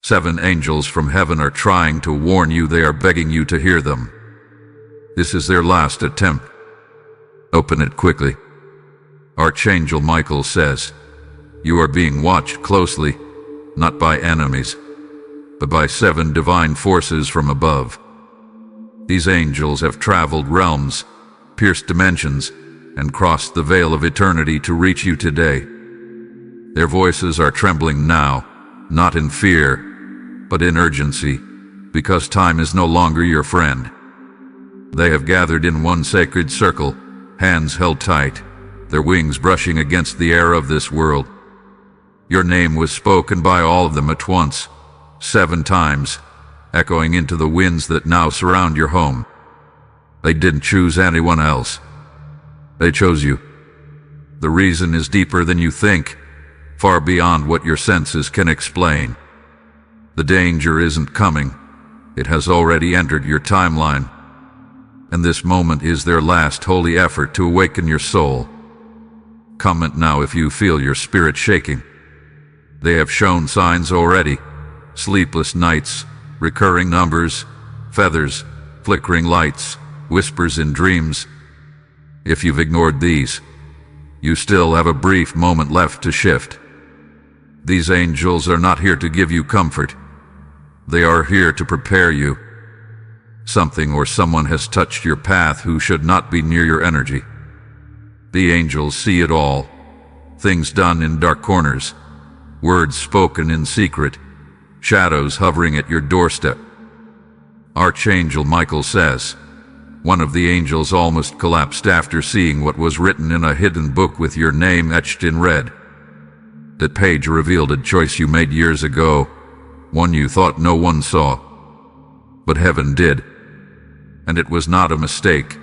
7 angels from heaven are trying to warn you. They are begging you to hear them. This is their last attempt. Open it quickly. Archangel Michael says, you are being watched closely, not by enemies, but by 7 divine forces from above. These angels have traveled realms, pierced dimensions, and crossed the veil of eternity to reach you today. Their voices are trembling now, not in fear, but in urgency, because time is no longer your friend. They have gathered in one sacred circle, hands held tight, their wings brushing against the air of this world. Your name was spoken by all of them at once, 7 times, echoing into the winds that now surround your home. They didn't choose anyone else. They chose you. The reason is deeper than you think, far beyond what your senses can explain. The danger isn't coming. It has already entered your timeline. And this moment is their last holy effort to awaken your soul. Comment now if you feel your spirit shaking. They have shown signs already. Sleepless nights, recurring numbers, feathers, flickering lights, whispers in dreams. If you've ignored these, you still have a brief moment left to shift. These angels are not here to give you comfort. They are here to prepare you. Something or someone has touched your path who should not be near your energy. The angels see it all. Things done in dark corners, words spoken in secret, shadows hovering at your doorstep. Archangel Michael says, one of the angels almost collapsed after seeing what was written in a hidden book with your name etched in red. That page revealed a choice you made years ago, one you thought no one saw. But heaven did. And it was not a mistake.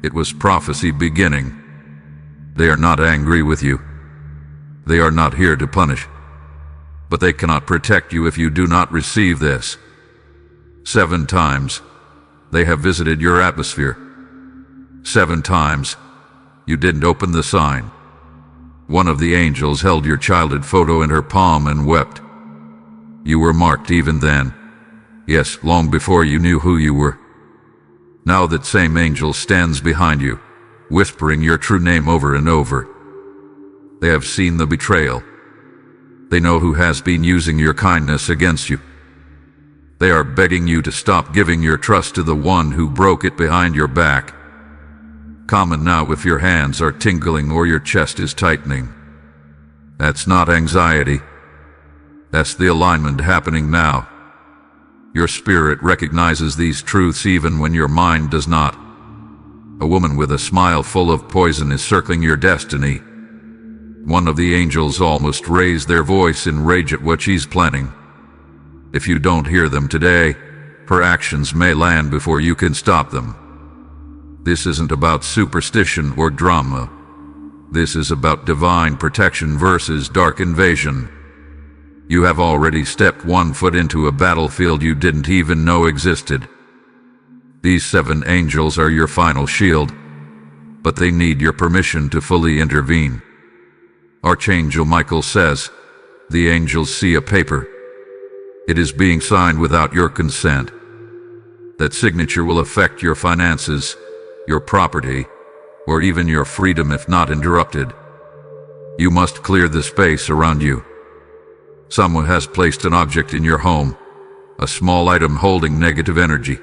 It was prophecy beginning. They are not angry with you. They are not here to punish. But they cannot protect you if you do not receive this. 7 times, they have visited your atmosphere. 7 times, you didn't open the sign. One of the angels held your childhood photo in her palm and wept. You were marked even then. Yes, long before you knew who you were. Now that same angel stands behind you, whispering your true name over and over. They have seen the betrayal. They know who has been using your kindness against you. They are begging you to stop giving your trust to the one who broke it behind your back. Comment now if your hands are tingling or your chest is tightening. That's not anxiety. That's the alignment happening now. Your spirit recognizes these truths even when your mind does not. A woman with a smile full of poison is circling your destiny. One of the angels almost raised their voice in rage at what she's planning. If you don't hear them today, her actions may land before you can stop them. This isn't about superstition or drama. This is about divine protection versus dark invasion. You have already stepped 1 foot into a battlefield you didn't even know existed. These 7 angels are your final shield, but they need your permission to fully intervene. Archangel Michael says, the angels see a paper. It is being signed without your consent. That signature will affect your finances, your property, or even your freedom if not interrupted. You must clear the space around you. Someone has placed an object in your home, a small item holding negative energy.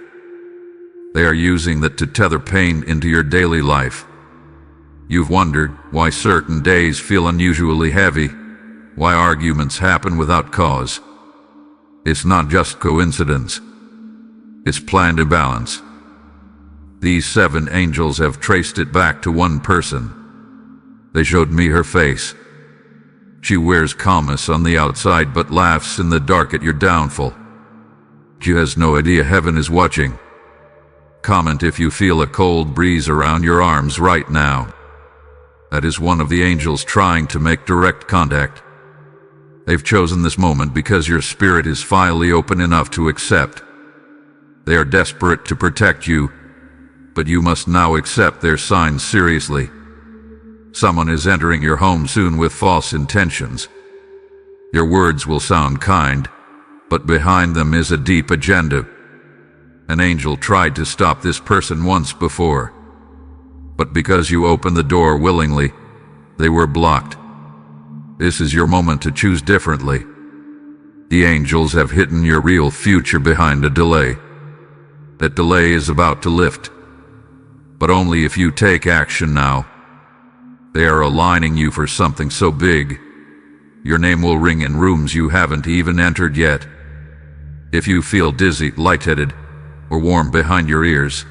They are using that to tether pain into your daily life. You've wondered why certain days feel unusually heavy, why arguments happen without cause. It's not just coincidence. It's planned imbalance. These 7 angels have traced it back to one person. They showed me her face. She wears calmness on the outside but laughs in the dark at your downfall. She has no idea heaven is watching. Comment if you feel a cold breeze around your arms right now. That is one of the angels trying to make direct contact. They've chosen this moment because your spirit is finally open enough to accept. They are desperate to protect you, but you must now accept their signs seriously. Someone is entering your home soon with false intentions. Your words will sound kind, but behind them is a deep agenda. An angel tried to stop this person once before, but because you opened the door willingly, they were blocked. This is your moment to choose differently. The angels have hidden your real future behind a delay. That delay is about to lift, but only if you take action now. They are aligning you for something so big. Your name will ring in rooms you haven't even entered yet. If you feel dizzy, lightheaded, or warm behind your ears,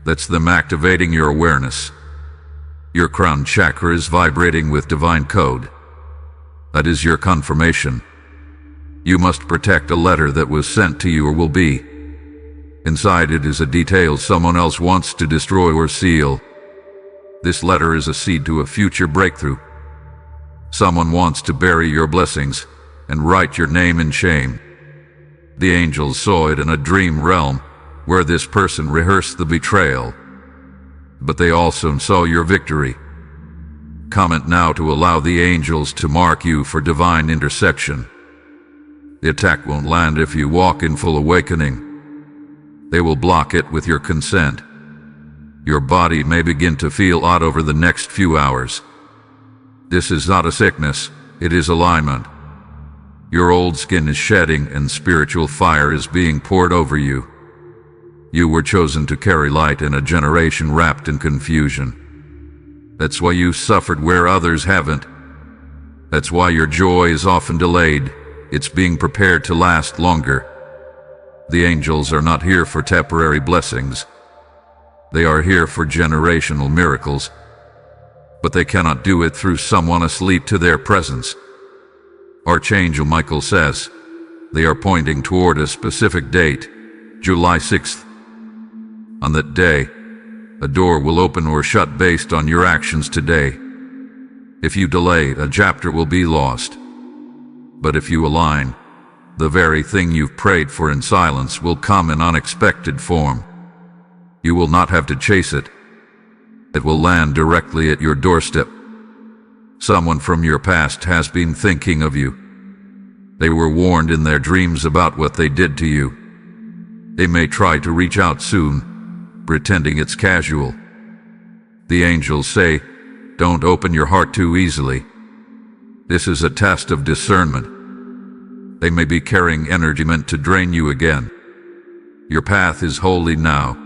that's them activating your awareness. Your crown chakra is vibrating with divine code. That is your confirmation. You must protect a letter that was sent to you or will be. Inside it is a detail someone else wants to destroy or seal. This letter is a seed to a future breakthrough. Someone wants to bury your blessings and write your name in shame. The angels saw it in a dream realm where this person rehearsed the betrayal, but they also saw your victory. Comment now to allow the angels to mark you for divine intersection. The attack won't land if you walk in full awakening. They will block it with your consent. Your body may begin to feel odd over the next few hours. This is not a sickness, it is alignment. Your old skin is shedding and spiritual fire is being poured over you. You were chosen to carry light in a generation wrapped in confusion. That's why you suffered where others haven't. That's why your joy is often delayed. It's being prepared to last longer. The angels are not here for temporary blessings. They are here for generational miracles. But they cannot do it through someone asleep to their presence. Archangel Michael says they are pointing toward a specific date, July 6th. On that day, a door will open or shut based on your actions today. If you delay, a chapter will be lost. But if you align, the very thing you've prayed for in silence will come in unexpected form. You will not have to chase it. It will land directly at your doorstep. Someone from your past has been thinking of you. They were warned in their dreams about what they did to you. They may try to reach out soon, pretending it's casual. The angels say, don't open your heart too easily. This is a test of discernment. They may be carrying energy meant to drain you again. Your path is holy now.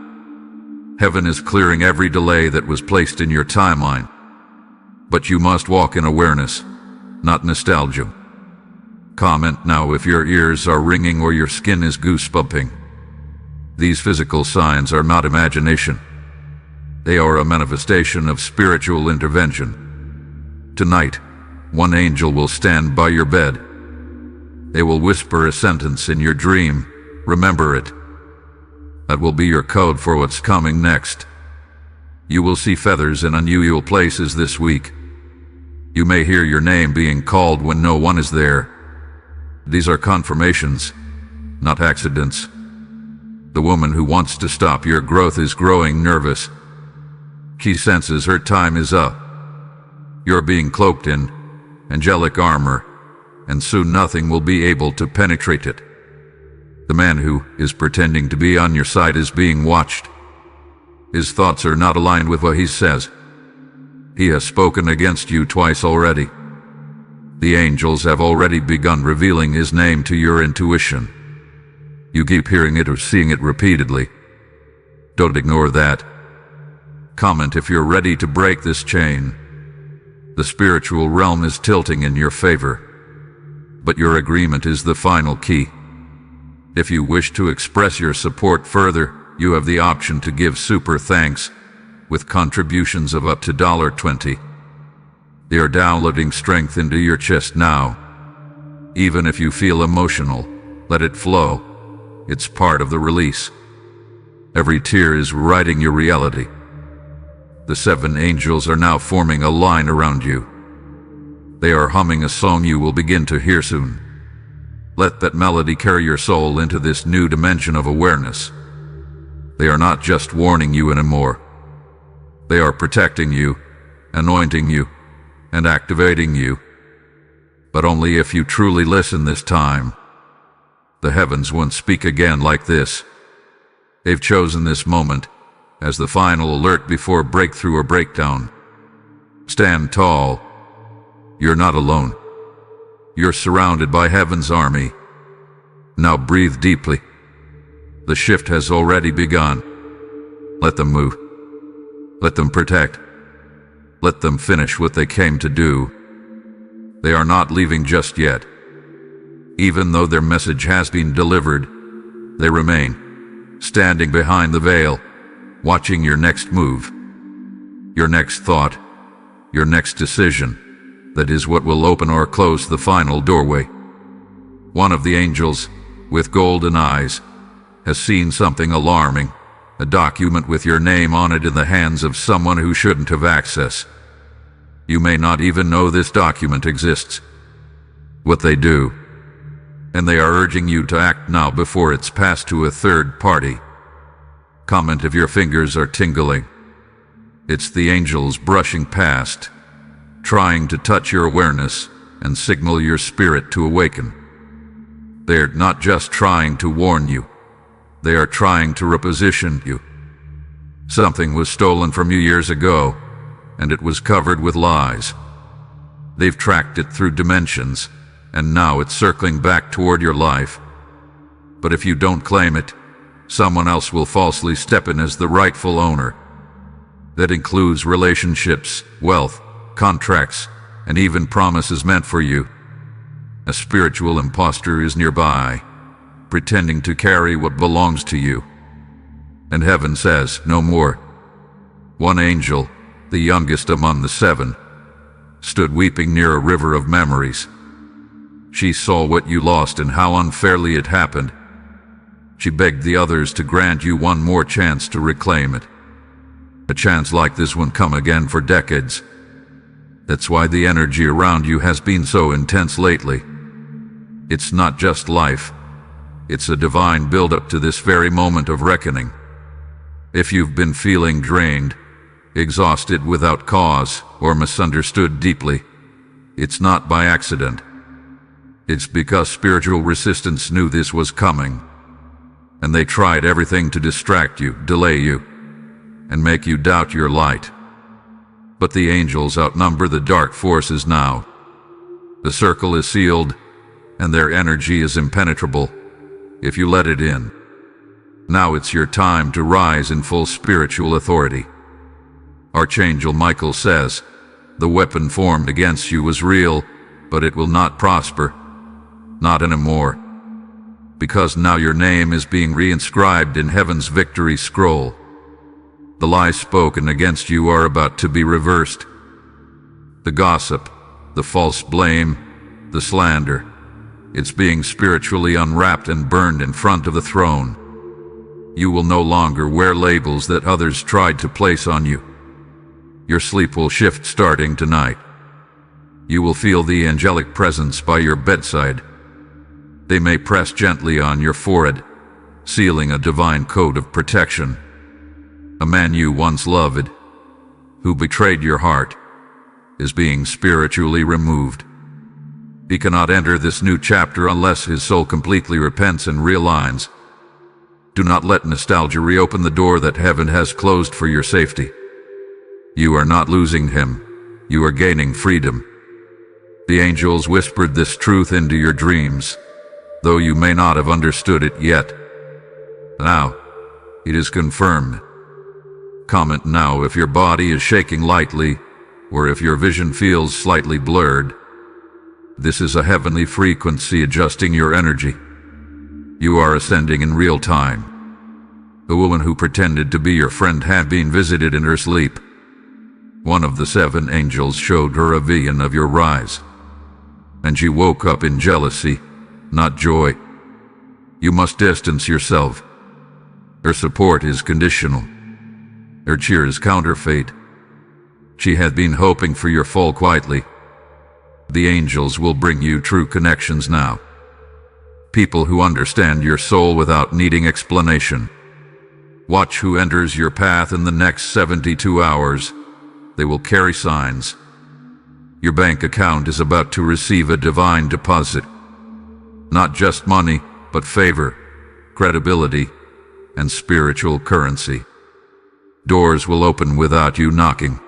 Heaven is clearing every delay that was placed in your timeline. But you must walk in awareness, not nostalgia. Comment now if your ears are ringing or your skin is goosebumping. These physical signs are not imagination. They are a manifestation of spiritual intervention. Tonight, one angel will stand by your bed. They will whisper a sentence in your dream. Remember it. That will be your code for what's coming next. You will see feathers in unusual places this week. You may hear your name being called when no one is there. These are confirmations, not accidents. The woman who wants to stop your growth is growing nervous. She senses her time is up. You're being cloaked in angelic armor, and soon nothing will be able to penetrate it. The man who is pretending to be on your side is being watched. His thoughts are not aligned with what he says. He has spoken against you twice already. The angels have already begun revealing his name to your intuition. You keep hearing it or seeing it repeatedly. Don't ignore that. Comment if you're ready to break this chain. The spiritual realm is tilting in your favor, but your agreement is the final key. If you wish to express your support further, you have the option to give super thanks with contributions of up to $20. They are downloading strength into your chest now. Even if you feel emotional, let it flow. It's part of the release. Every tear is writing your reality. The 7 angels are now forming a line around you. They are humming a song you will begin to hear soon. Let that melody carry your soul into this new dimension of awareness. They are not just warning you anymore. They are protecting you, anointing you, and activating you. But only if you truly listen this time. The heavens won't speak again like this. They've chosen this moment as the final alert before breakthrough or breakdown. Stand tall. You're not alone. You're surrounded by heaven's army. Now breathe deeply. The shift has already begun. Let them move. Let them protect. Let them finish what they came to do. They are not leaving just yet. Even though their message has been delivered, they remain, standing behind the veil, watching your next move, your next thought, your next decision. That is what will open or close the final doorway. One of the angels, with golden eyes, has seen something alarming, a document with your name on it in the hands of someone who shouldn't have access. You may not even know this document exists. What they do, and they are urging you to act now before it's passed to a third party. Comment if your fingers are tingling. It's the angels brushing past, trying to touch your awareness and signal your spirit to awaken. They're not just trying to warn you. They are trying to reposition you. Something was stolen from you years ago, and it was covered with lies. They've tracked it through dimensions, and now it's circling back toward your life. But if you don't claim it, someone else will falsely step in as the rightful owner. That includes relationships, wealth, contracts, and even promises meant for you. A spiritual imposter is nearby, pretending to carry what belongs to you. And heaven says no more. One angel, the youngest among the seven, stood weeping near a river of memories. She saw what you lost and how unfairly it happened. She begged the others to grant you one more chance to reclaim it. A chance like this won't come again for decades. That's why the energy around you has been so intense lately. It's not just life. It's a divine build-up to this very moment of reckoning. If you've been feeling drained, exhausted without cause, or misunderstood deeply, it's not by accident. It's because spiritual resistance knew this was coming, and they tried everything to distract you, delay you, and make you doubt your light. But the angels outnumber the dark forces now. The circle is sealed, and their energy is impenetrable if you let it in. Now it's your time to rise in full spiritual authority. Archangel Michael says, the weapon formed against you was real, but it will not prosper. Not anymore. Because now your name is being reinscribed in heaven's victory scroll. The lies spoken against you are about to be reversed. The gossip, the false blame, the slander, it's being spiritually unwrapped and burned in front of the throne. You will no longer wear labels that others tried to place on you. Your sleep will shift starting tonight. You will feel the angelic presence by your bedside. They may press gently on your forehead, sealing a divine code of protection. A man you once loved, who betrayed your heart, is being spiritually removed. He cannot enter this new chapter unless his soul completely repents and realigns. Do not let nostalgia reopen the door that heaven has closed for your safety. You are not losing him. You are gaining freedom. The angels whispered this truth into your dreams, though you may not have understood it yet. Now, it is confirmed. Comment now if your body is shaking lightly, or if your vision feels slightly blurred. This is a heavenly frequency adjusting your energy. You are ascending in real time. The woman who pretended to be your friend had been visited in her sleep. One of the seven angels showed her a vision of your rise, and she woke up in jealousy, not joy. You must distance yourself. Her support is conditional. Her cheer is counterfeit. She had been hoping for your fall quietly. The angels will bring you true connections now. People who understand your soul without needing explanation. Watch who enters your path in the next 72 hours. They will carry signs. Your bank account is about to receive a divine deposit. Not just money, but favor, credibility, and spiritual currency. Doors will open without you knocking.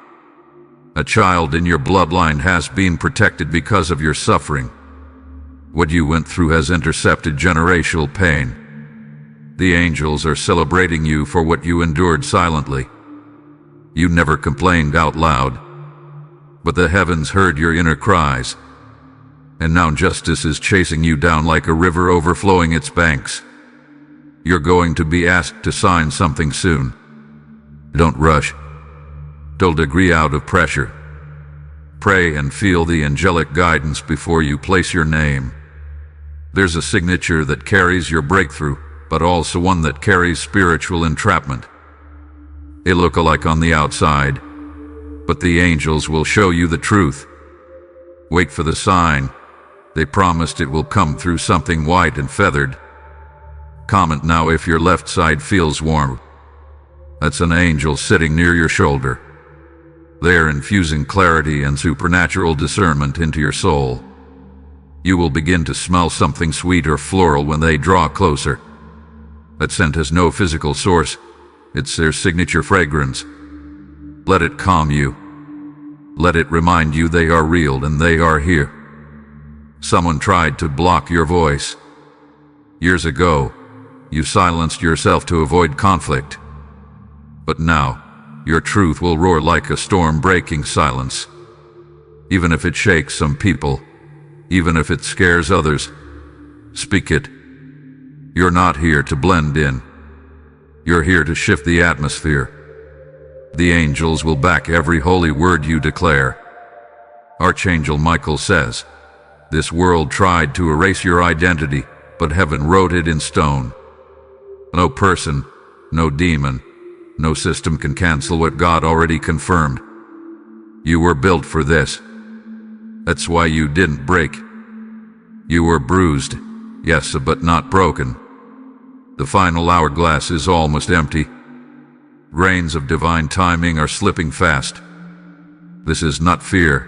A child in your bloodline has been protected because of your suffering. What you went through has intercepted generational pain. The angels are celebrating you for what you endured silently. You never complained out loud, but the heavens heard your inner cries. And now justice is chasing you down like a river overflowing its banks. You're going to be asked to sign something soon. Don't rush. Don't agree out of pressure. Pray and feel the angelic guidance before you place your name. There's a signature that carries your breakthrough, but also one that carries spiritual entrapment. They look alike on the outside, but the angels will show you the truth. Wait for the sign. They promised it will come through something white and feathered. Comment now if your left side feels warm. That's an angel sitting near your shoulder. They are infusing clarity and supernatural discernment into your soul. You will begin to smell something sweet or floral when they draw closer. That scent has no physical source. It's their signature fragrance. Let it calm you. Let it remind you they are real and they are here. Someone tried to block your voice. Years ago, you silenced yourself to avoid conflict. But now, your truth will roar like a storm breaking silence. Even if it shakes some people, even if it scares others, speak it. You're not here to blend in. You're here to shift the atmosphere. The angels will back every holy word you declare. Archangel Michael says, "This world tried to erase your identity, but heaven wrote it in stone. No person, no demon, no system can cancel what God already confirmed. You were built for this. That's why you didn't break. You were bruised, yes, but not broken. The final hourglass is almost empty. Grains of divine timing are slipping fast. This is not fear.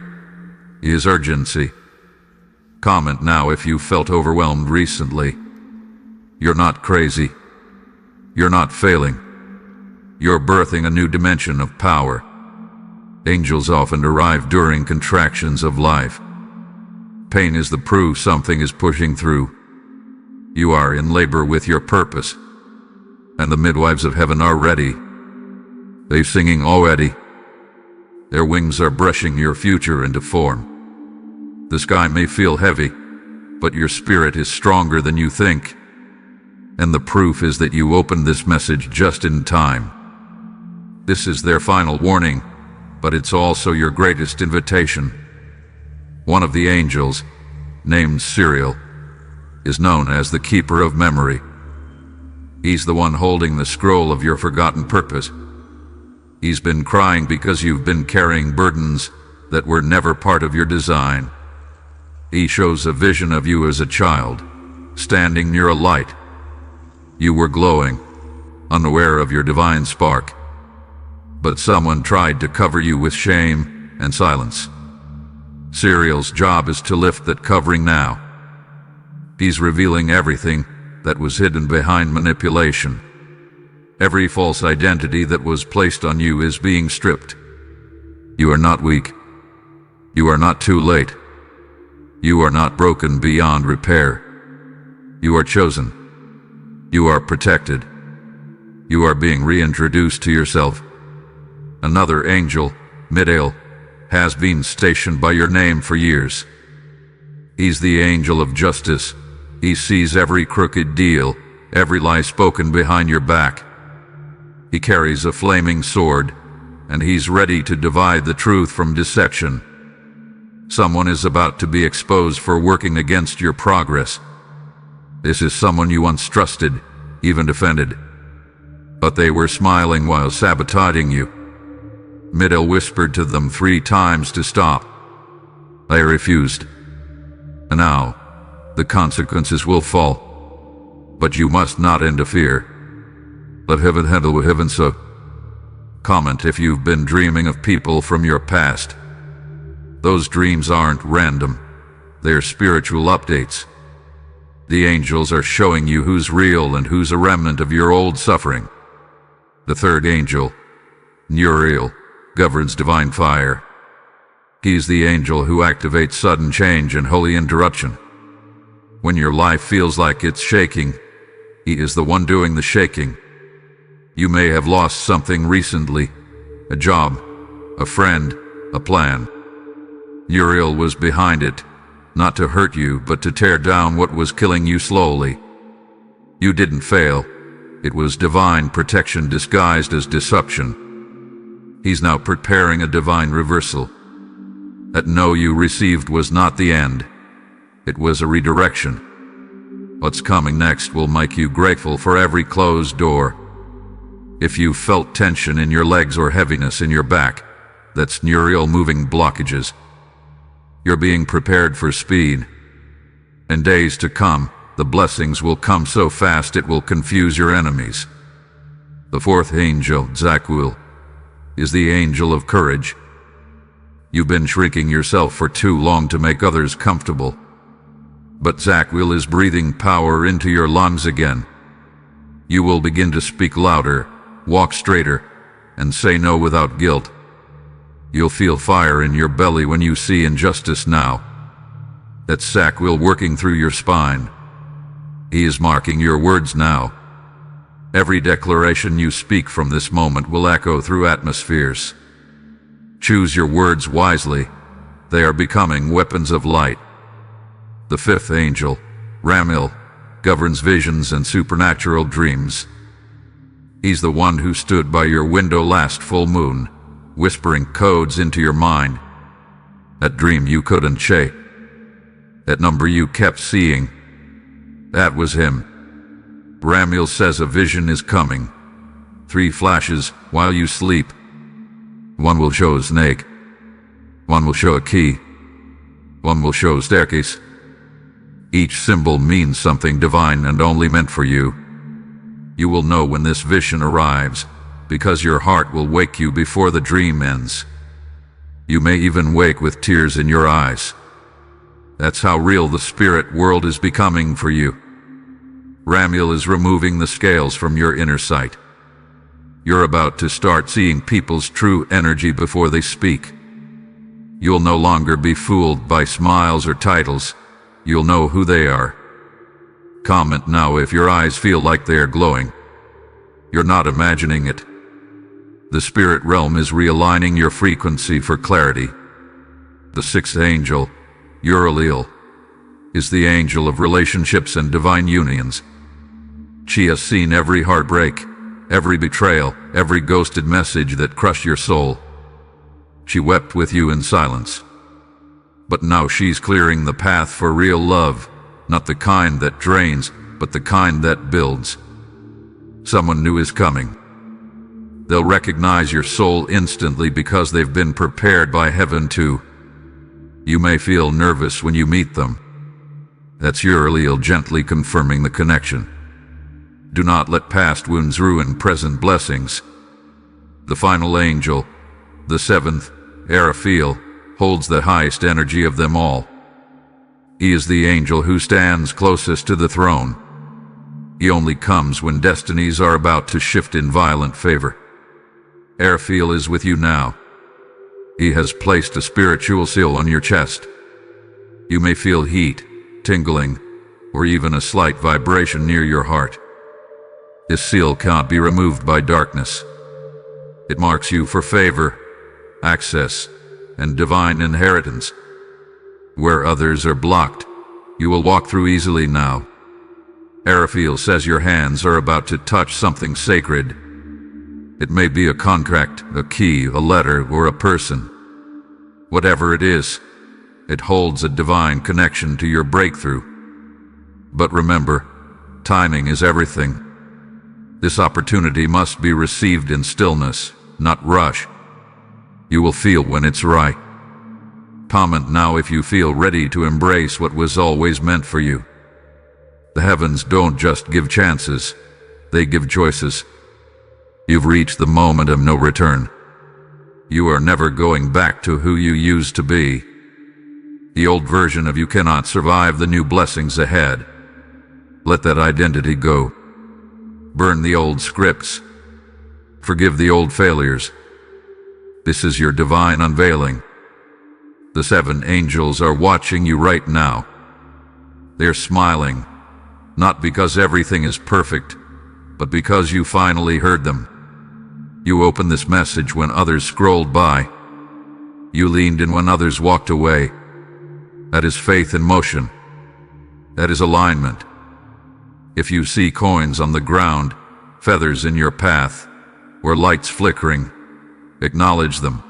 It is urgency. Comment now if you felt overwhelmed recently. You're not crazy. You're not failing. You're birthing a new dimension of power. Angels often arrive during contractions of life. Pain is the proof something is pushing through. You are in labor with your purpose, and the midwives of heaven are ready. They're singing already. Their wings are brushing your future into form. The sky may feel heavy, but your spirit is stronger than you think. And the proof is that you opened this message just in time. This is their final warning, but it's also your greatest invitation. One of the angels, named Serial, is known as the Keeper of Memory. He's the one holding the scroll of your forgotten purpose. He's been crying because you've been carrying burdens that were never part of your design. He shows a vision of you as a child, standing near a light. You were glowing, unaware of your divine spark. But someone tried to cover you with shame and silence. Serial's job is to lift that covering now. He's revealing everything that was hidden behind manipulation. Every false identity that was placed on you is being stripped. You are not weak. You are not too late. You are not broken beyond repair. You are chosen. You are protected. You are being reintroduced to yourself. Another angel, Michael, has been stationed by your name for years. He's the angel of justice. He sees every crooked deal, every lie spoken behind your back. He carries a flaming sword, and he's ready to divide the truth from deception. Someone is about to be exposed for working against your progress. This is someone you once trusted, even defended. But they were smiling while sabotaging you. Michael whispered to them 3 times to stop. They refused. And now, the consequences will fall. But you must not interfere. Let heaven handle what heaven so. Comment if you've been dreaming of people from your past. Those dreams aren't random. They're spiritual updates. The angels are showing you who's real and who's a remnant of your old suffering. The third angel, Uriel, governs divine fire. He's the angel who activates sudden change and holy interruption. When your life feels like it's shaking, he is the one doing the shaking. You may have lost something recently, a job, a friend, a plan. Uriel was behind it, not to hurt you, but to tear down what was killing you slowly. You didn't fail. It was divine protection disguised as deception. He's now preparing a divine reversal. That no you received was not the end. It was a redirection. What's coming next will make you grateful for every closed door. If you felt tension in your legs or heaviness in your back, that's Uriel moving blockages. You're being prepared for speed. In days to come, the blessings will come so fast it will confuse your enemies. The fourth angel, Zaquil, is the angel of courage. You've been shrinking yourself for too long to make others comfortable. But Zaquil is breathing power into your lungs again. You will begin to speak louder, walk straighter, and say no without guilt. You'll feel fire in your belly when you see injustice now. That's Zaquil working through your spine. He is marking your words now. Every declaration you speak from this moment will echo through atmospheres. Choose your words wisely. They are becoming weapons of light. The fifth angel, Ramil, governs visions and supernatural dreams. He's the one who stood by your window last full moon, whispering codes into your mind. That dream you couldn't shake. That number you kept seeing. That was him. Ramil says a vision is coming. 3 flashes while you sleep. One will show a snake. One will show a key. One will show a staircase. Each symbol means something divine and only meant for you. You will know when this vision arrives, because your heart will wake you before the dream ends. You may even wake with tears in your eyes. That's how real the spirit world is becoming for you. Ramil is removing the scales from your inner sight. You're about to start seeing people's true energy before they speak. You'll no longer be fooled by smiles or titles. You'll know who they are. Comment now if your eyes feel like they are glowing. You're not imagining it. The spirit realm is realigning your frequency for clarity. The sixth angel, Uriel, is the angel of relationships and divine unions. She has seen every heartbreak, every betrayal, every ghosted message that crushed your soul. She wept with you in silence. But now she's clearing the path for real love, not the kind that drains, but the kind that builds. Someone new is coming. They'll recognize your soul instantly because they've been prepared by heaven too. You may feel nervous when you meet them. That's Uriel gently confirming the connection. Do not let past wounds ruin present blessings. The final angel, the seventh, Archangel, holds the highest energy of them all. He is the angel who stands closest to the throne. He only comes when destinies are about to shift in violent favor. Archangel is with you now. He has placed a spiritual seal on your chest. You may feel heat, tingling, or even a slight vibration near your heart. This seal can't be removed by darkness. It marks you for favor, access, and divine inheritance. Where others are blocked, you will walk through easily now. Archangel says your hands are about to touch something sacred. It may be a contract, a key, a letter, or a person. Whatever it is, it holds a divine connection to your breakthrough. But remember, timing is everything. This opportunity must be received in stillness, not rush. You will feel when it's right. Comment now if you feel ready to embrace what was always meant for you. The heavens don't just give chances, they give choices. You've reached the moment of no return. You are never going back to who you used to be. The old version of you cannot survive the new blessings ahead. Let that identity go. Burn the old scripts. Forgive the old failures. This is your divine unveiling. The 7 angels are watching you right now. They're smiling, not because everything is perfect, but because you finally heard them. You opened this message when others scrolled by. You leaned in when others walked away. That is faith in motion. That is alignment. If you see coins on the ground, feathers in your path, or lights flickering, acknowledge them.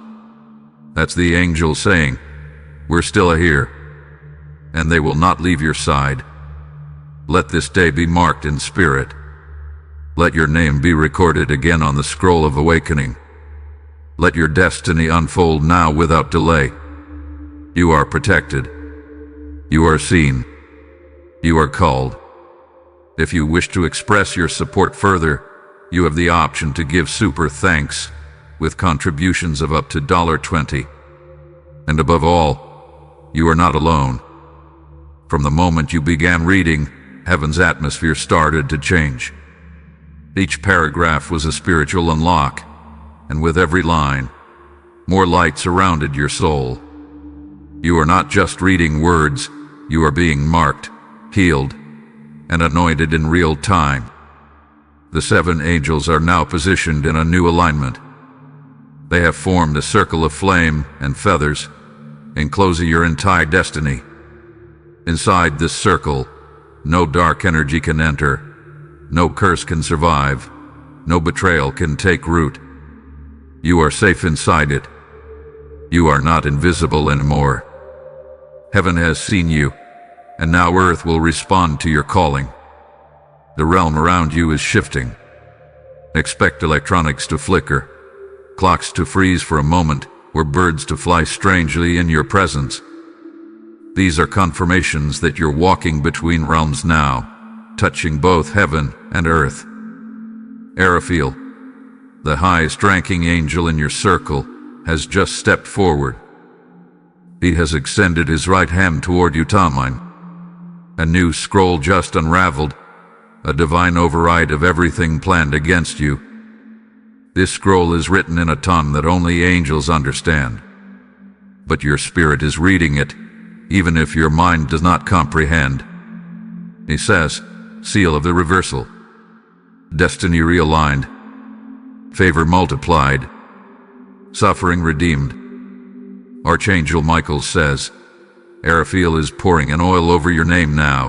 That's the angel saying, we're still here, and they will not leave your side. Let this day be marked in spirit. Let your name be recorded again on the scroll of awakening. Let your destiny unfold now without delay. You are protected. You are seen. You are called. If you wish to express your support further, you have the option to give super thanks with contributions of up to $20. And above all, you are not alone. From the moment you began reading, heaven's atmosphere started to change. Each paragraph was a spiritual unlock, and with every line, more light surrounded your soul. You are not just reading words, you are being marked, healed, and anointed in real time. The 7 angels are now positioned in a new alignment. They have formed a circle of flame and feathers, enclosing your entire destiny. Inside this circle, no dark energy can enter, no curse can survive, no betrayal can take root. You are safe inside it. You are not invisible anymore. Heaven has seen you, and now earth will respond to your calling. The realm around you is shifting. Expect electronics to flicker, clocks to freeze for a moment, or birds to fly strangely in your presence. These are confirmations that you're walking between realms now, touching both heaven and earth. Archangel, the highest-ranking angel in your circle, has just stepped forward. He has extended his right hand toward you, Tomine. A new scroll just unraveled, a divine override of everything planned against you. This scroll is written in a tongue that only angels understand. But your spirit is reading it, even if your mind does not comprehend. He says, seal of the reversal. Destiny realigned. Favor multiplied. Suffering redeemed. Archangel Michael says, Archangel is pouring an oil over your name now.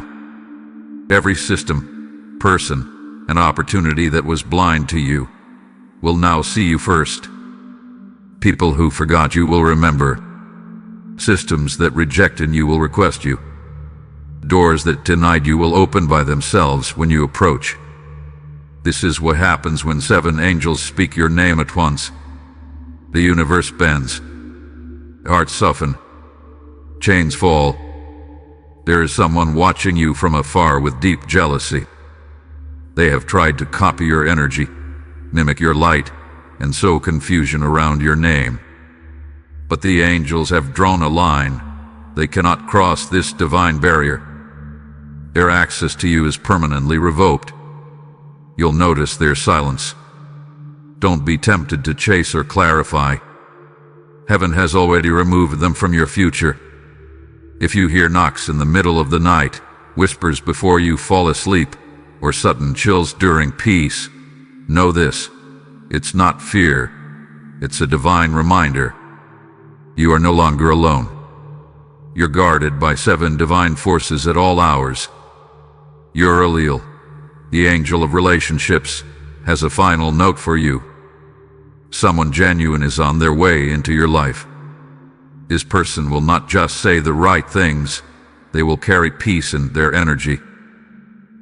Every system, person, and opportunity that was blind to you will now see you first. People who forgot you will remember. Systems that rejected you will request you. Doors that denied you will open by themselves when you approach. This is what happens when 7 angels speak your name at once. The universe bends. Hearts soften. Chains fall. There is someone watching you from afar with deep jealousy. They have tried to copy your energy, mimic your light, and sow confusion around your name. But the angels have drawn a line. They cannot cross this divine barrier. Their access to you is permanently revoked. You'll notice their silence. Don't be tempted to chase or clarify. Heaven has already removed them from your future. If you hear knocks in the middle of the night, whispers before you fall asleep, or sudden chills during peace, know this: it's not fear, it's a divine reminder. You are no longer alone. You're guarded by 7 divine forces at all hours. Your Archangel, the angel of relationships, has a final note for you. Someone genuine is on their way into your life. This person will not just say the right things, they will carry peace in their energy.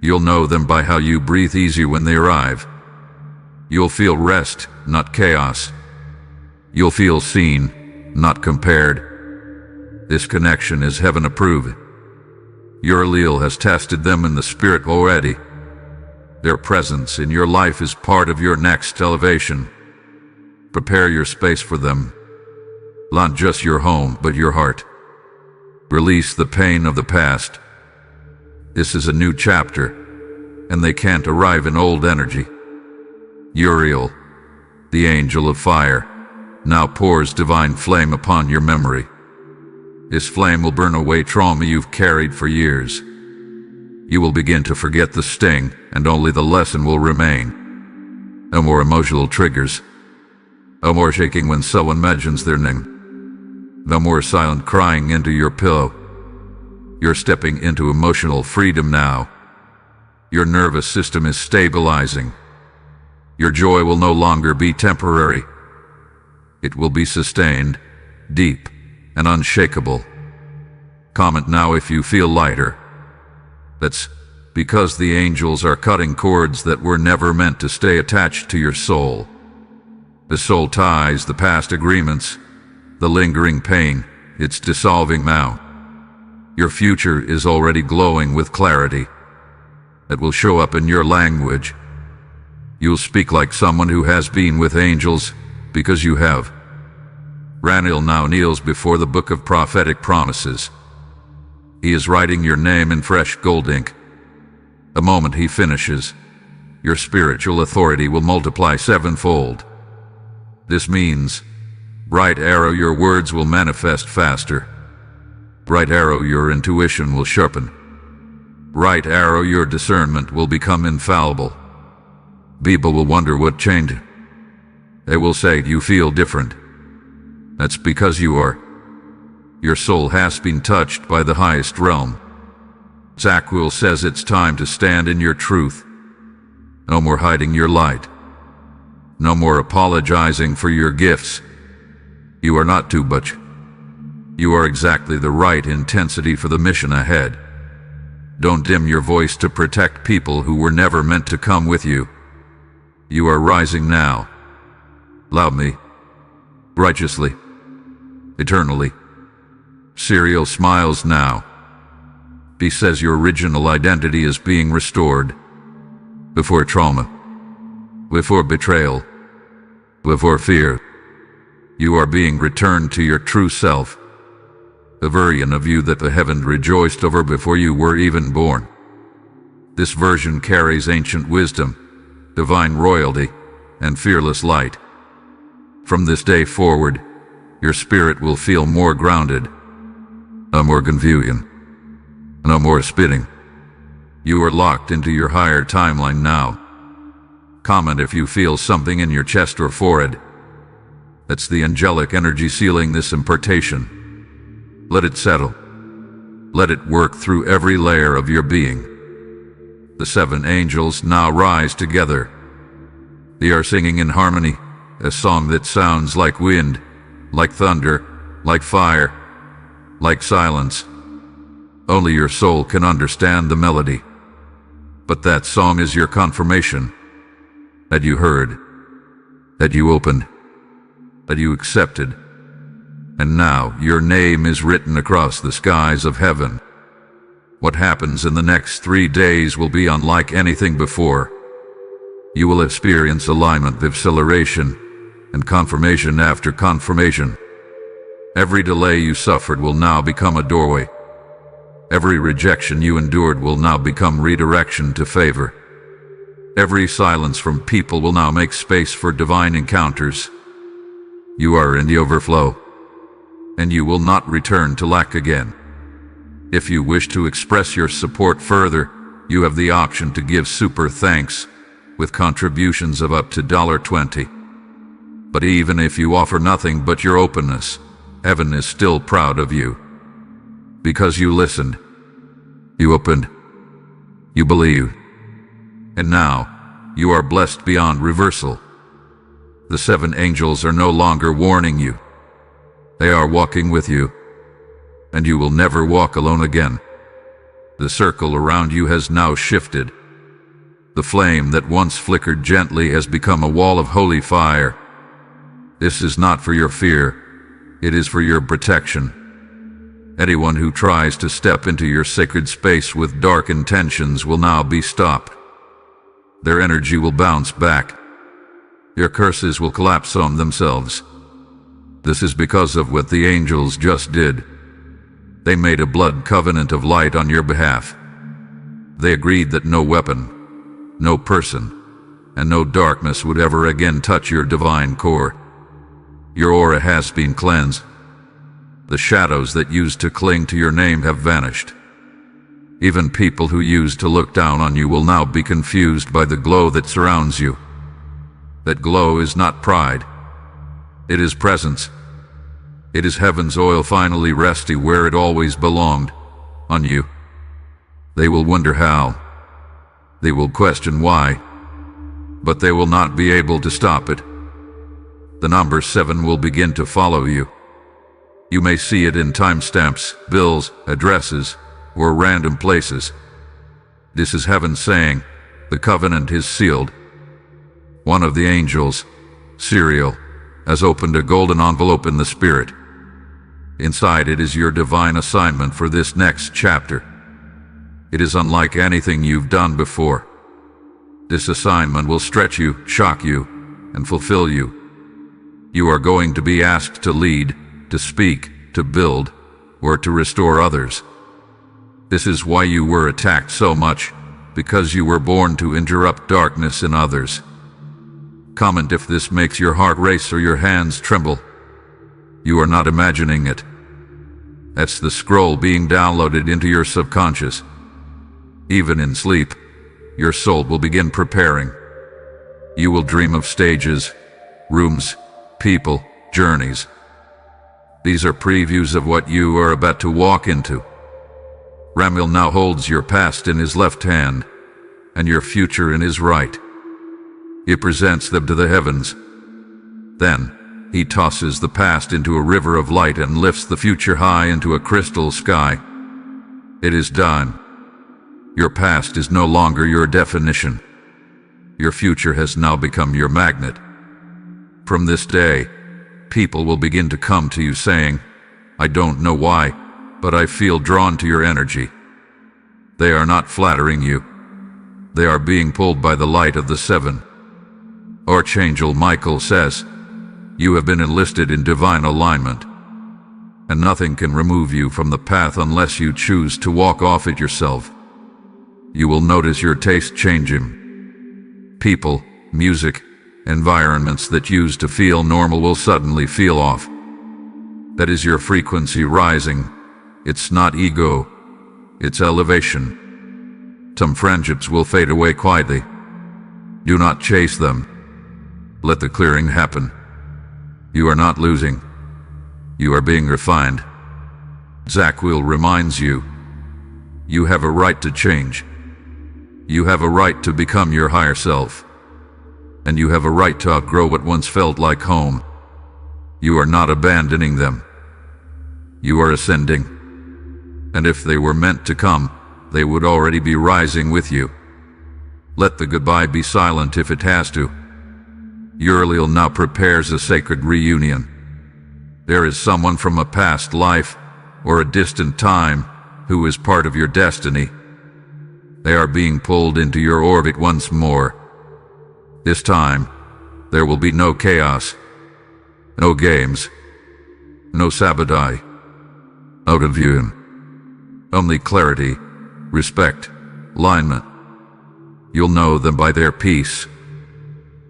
You'll know them by how you breathe easier when they arrive. You'll feel rest, not chaos. You'll feel seen, not compared. This connection is heaven approved. Your Archangel has tested them in the spirit already. Their presence in your life is part of your next elevation. Prepare your space for them. Not just your home, but your heart. Release the pain of the past. This is a new chapter, and they can't arrive in old energy. Uriel, the angel of fire, now pours divine flame upon your memory. This flame will burn away trauma you've carried for years. You will begin to forget the sting, and only the lesson will remain. No more emotional triggers. No more shaking when someone mentions their name. No more silent crying into your pillow. You're stepping into emotional freedom now. Your nervous system is stabilizing. Your joy will no longer be temporary. It will be sustained, deep, and unshakable. Comment now if you feel lighter. That's because the angels are cutting cords that were never meant to stay attached to your soul. The soul ties, the past agreements, the lingering pain, it's dissolving now. Your future is already glowing with clarity. It will show up in your language. You'll speak like someone who has been with angels, because you have. Ranil now kneels before the book of prophetic promises. He is writing your name in fresh gold ink. The moment he finishes, your spiritual authority will multiply sevenfold. This means, bright arrow, your words will manifest faster. Bright arrow, your intuition will sharpen. Bright arrow, your discernment will become infallible. People will wonder what changed. They will say, you feel different. That's because you are. Your soul has been touched by the highest realm. Zaquil says it's time to stand in your truth. No more hiding your light. No more apologizing for your gifts. You are not too much. You are exactly the right intensity for the mission ahead. Don't dim your voice to protect people who were never meant to come with you. You are rising now. Loudly. Righteously. Eternally. Serial smiles now. He says your original identity is being restored. Before trauma. Before betrayal. Before fear. You are being returned to your true self. The version of you that the heaven rejoiced over before you were even born. This version carries ancient wisdom, divine royalty, and fearless light. From this day forward, your spirit will feel more grounded. No more confusion. No more spitting. You are locked into your higher timeline now. Comment if you feel something in your chest or forehead. That's the angelic energy sealing this impartation. Let it settle. Let it work through every layer of your being. The seven angels now rise together. They are singing in harmony, a song that sounds like wind, like thunder, like fire, like silence. Only your soul can understand the melody. But that song is your confirmation that you heard, that you opened, that you accepted. And now your name is written across the skies of heaven. What happens in the next 3 days will be unlike anything before. You will experience alignment, acceleration, and confirmation after confirmation. Every delay you suffered will now become a doorway. Every rejection you endured will now become redirection to favor. Every silence from people will now make space for divine encounters. You are in the overflow, and you will not return to lack again. If you wish to express your support further, you have the option to give super thanks with contributions of up to $20. But even if you offer nothing but your openness, heaven is still proud of you. Because you listened, you opened, you believed. And now, you are blessed beyond reversal. The seven angels are no longer warning you. They are walking with you. And you will never walk alone again. The circle around you has now shifted. The flame that once flickered gently has become a wall of holy fire. This is not for your fear, it is for your protection. Anyone who tries to step into your sacred space with dark intentions will now be stopped. Their energy will bounce back. Your curses will collapse on themselves. This is because of what the angels just did. They made a blood covenant of light on your behalf. They agreed that no weapon, no person, and no darkness would ever again touch your divine core. Your aura has been cleansed. The shadows that used to cling to your name have vanished. Even people who used to look down on you will now be confused by the glow that surrounds you. That glow is not pride. It is presence. It is heaven's oil finally resting where it always belonged, on you. They will wonder how. They will question why. But they will not be able to stop it. The number 7 will begin to follow you. You may see it in timestamps, bills, addresses, or random places. This is heaven saying, the covenant is sealed. One of the angels, Serial, has opened a golden envelope in the spirit. Inside it is your divine assignment for this next chapter. It is unlike anything you've done before. This assignment will stretch you, shock you, and fulfill you. You are going to be asked to lead, to speak, to build, or to restore others. This is why you were attacked so much, because you were born to interrupt darkness in others. Comment if this makes your heart race or your hands tremble. You are not imagining it. That's the scroll being downloaded into your subconscious. Even in sleep, your soul will begin preparing. You will dream of stages, rooms, people, journeys. These are previews of what you are about to walk into. Ramil now holds your past in his left hand, and your future in his right. He presents them to the heavens. Then, he tosses the past into a river of light and lifts the future high into a crystal sky. It is done. Your past is no longer your definition. Your future has now become your magnet. From this day, people will begin to come to you saying, I don't know why, but I feel drawn to your energy. They are not flattering you. They are being pulled by the light of the 7. Archangel Michael says, you have been enlisted in divine alignment, and nothing can remove you from the path unless you choose to walk off it yourself. You will notice your taste changing. People, music, environments that used to feel normal will suddenly feel off. That is your frequency rising. It's not ego, it's elevation. Some friendships will fade away quietly. Do not chase them. Let the clearing happen. You are not losing. You are being refined. Zaquil reminds you, you have a right to change. You have a right to become your higher self. And you have a right to outgrow what once felt like home. You are not abandoning them. You are ascending. And if they were meant to come, they would already be rising with you. Let the goodbye be silent if it has to. Uriel now prepares a sacred reunion. There is someone from a past life or a distant time who is part of your destiny. They are being pulled into your orbit once more. This time, there will be no chaos, no games, no sabotage, no confusion. Only clarity, respect, alignment. You'll know them by their peace,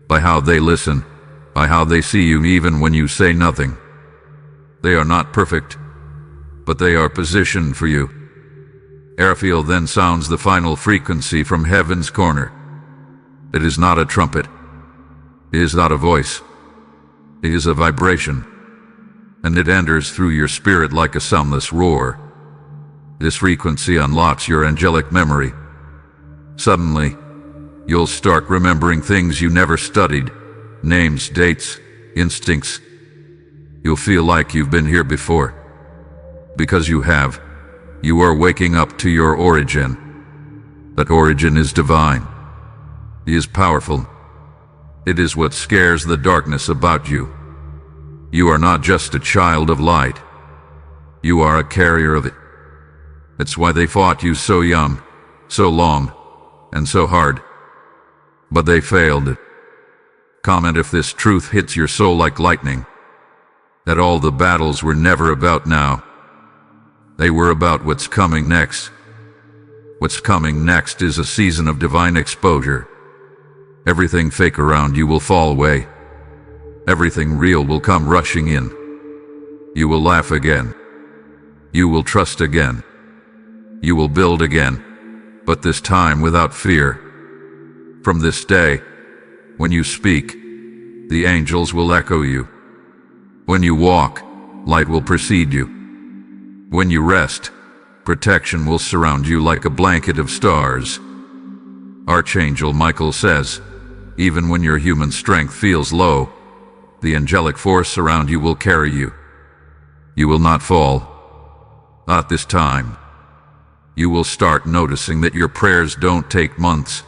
by how they listen, by how they see you even when you say nothing. They are not perfect, but they are positioned for you. Airfield then sounds the final frequency from heaven's corner. It is not a trumpet. It is not a voice. It is a vibration, and it enters through your spirit like a soundless roar. This frequency unlocks your angelic memory. Suddenly, you'll start remembering things you never studied, names, dates, instincts. You'll feel like you've been here before. Because you have, you are waking up to your origin. That origin is divine. It is powerful. It is what scares the darkness about you. You are not just a child of light. You are a carrier of it. That's why they fought you so young, so long, and so hard. But they failed. Comment if this truth hits your soul like lightning. That all the battles were never about now. They were about what's coming next. What's coming next is a season of divine exposure, Everything fake around you will fall away. Everything real will come rushing in. You will laugh again. You will trust again. You will build again, but this time without fear. From this day, when you speak, the angels will echo you. When you walk, light will precede you. When you rest, protection will surround you like a blanket of stars. Archangel Michael says, even when your human strength feels low, the angelic force around you will carry you. You will not fall. Not this time. You will start noticing that your prayers don't take months.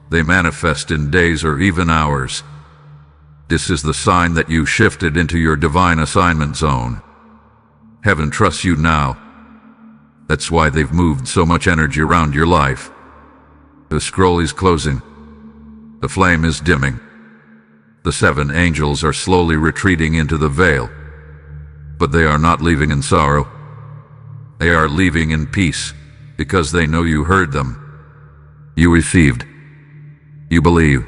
They manifest in days or even hours. This is the sign that you shifted into your divine assignment zone. Heaven trusts you now. That's why they've moved so much energy around your life. The scroll is closing. The flame is dimming. The 7 angels are slowly retreating into the veil. But they are not leaving in sorrow. They are leaving in peace, because they know you heard them. You received. You believe.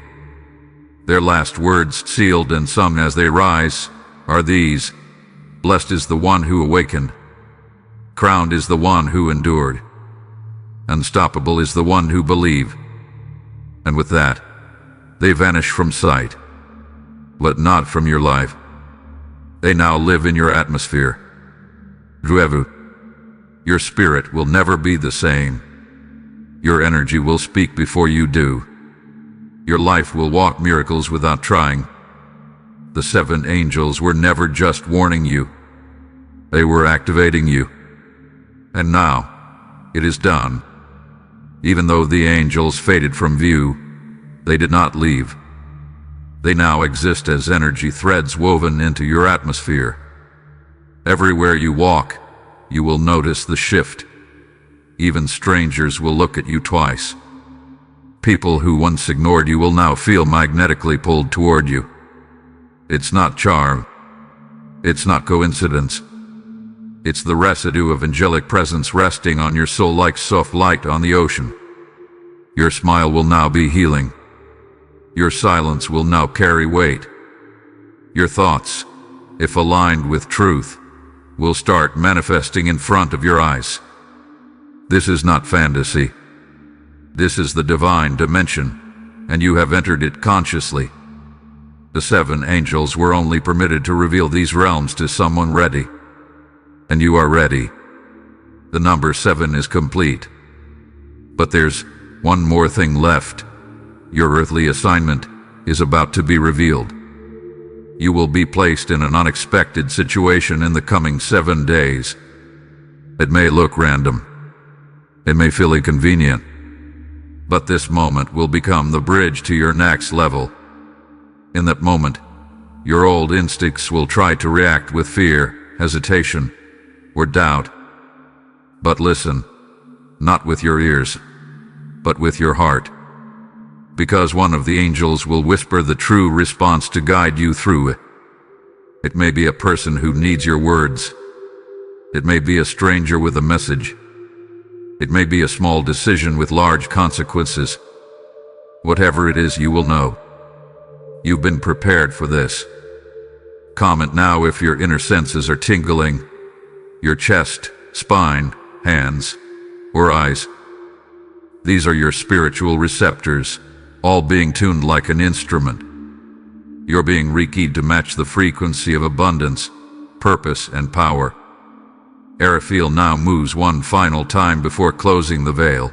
Their last words, sealed and sung as they rise, are these: blessed is the one who awakened. Crowned is the one who endured. Unstoppable is the one who believed. And with that, they vanish from sight, but not from your life. They now live in your atmosphere. Druevu, your spirit will never be the same. Your energy will speak before you do. Your life will walk miracles without trying. The 7 angels were never just warning you. They were activating you. And now, it is done. Even though the angels faded from view, they did not leave. They now exist as energy threads woven into your atmosphere. Everywhere you walk, you will notice the shift. Even strangers will look at you twice. People who once ignored you will now feel magnetically pulled toward you. It's not charm. It's not coincidence. It's the residue of angelic presence resting on your soul like soft light on the ocean. Your smile will now be healing. Your silence will now carry weight. Your thoughts, if aligned with truth, will start manifesting in front of your eyes. This is not fantasy. This is the divine dimension, and you have entered it consciously. The 7 angels were only permitted to reveal these realms to someone ready. And you are ready. The number 7 is complete. But there's one more thing left. Your earthly assignment is about to be revealed. You will be placed in an unexpected situation in the coming 7 days. It may look random. It may feel inconvenient. But this moment will become the bridge to your next level. In that moment, your old instincts will try to react with fear, hesitation, or doubt. But listen, not with your ears, but with your heart. Because one of the angels will whisper the true response to guide you through it. It may be a person who needs your words. It may be a stranger with a message. It may be a small decision with large consequences. Whatever it is, you will know. You've been prepared for this. Comment now if your inner senses are tingling. Your chest, spine, hands, or eyes. These are your spiritual receptors, all being tuned like an instrument. You're being rekeyed to match the frequency of abundance, purpose, and power. Araphil now moves one final time before closing the veil.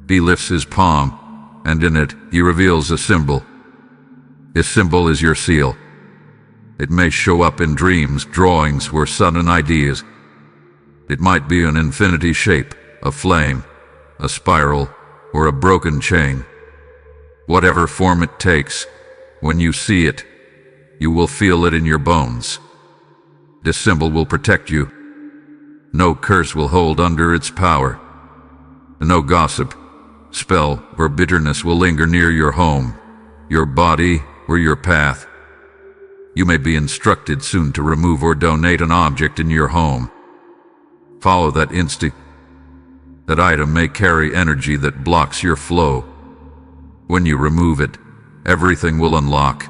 He lifts his palm, and in it, he reveals a symbol. This symbol is your seal. It may show up in dreams, drawings, or sudden ideas. It might be an infinity shape, a flame, a spiral, or a broken chain. Whatever form it takes, when you see it, you will feel it in your bones. This symbol will protect you. No curse will hold under its power. No gossip, spell, or bitterness will linger near your home, your body, or your path. You may be instructed soon to remove or donate an object in your home. Follow that instinct. That item may carry energy that blocks your flow. When you remove it, everything will unlock.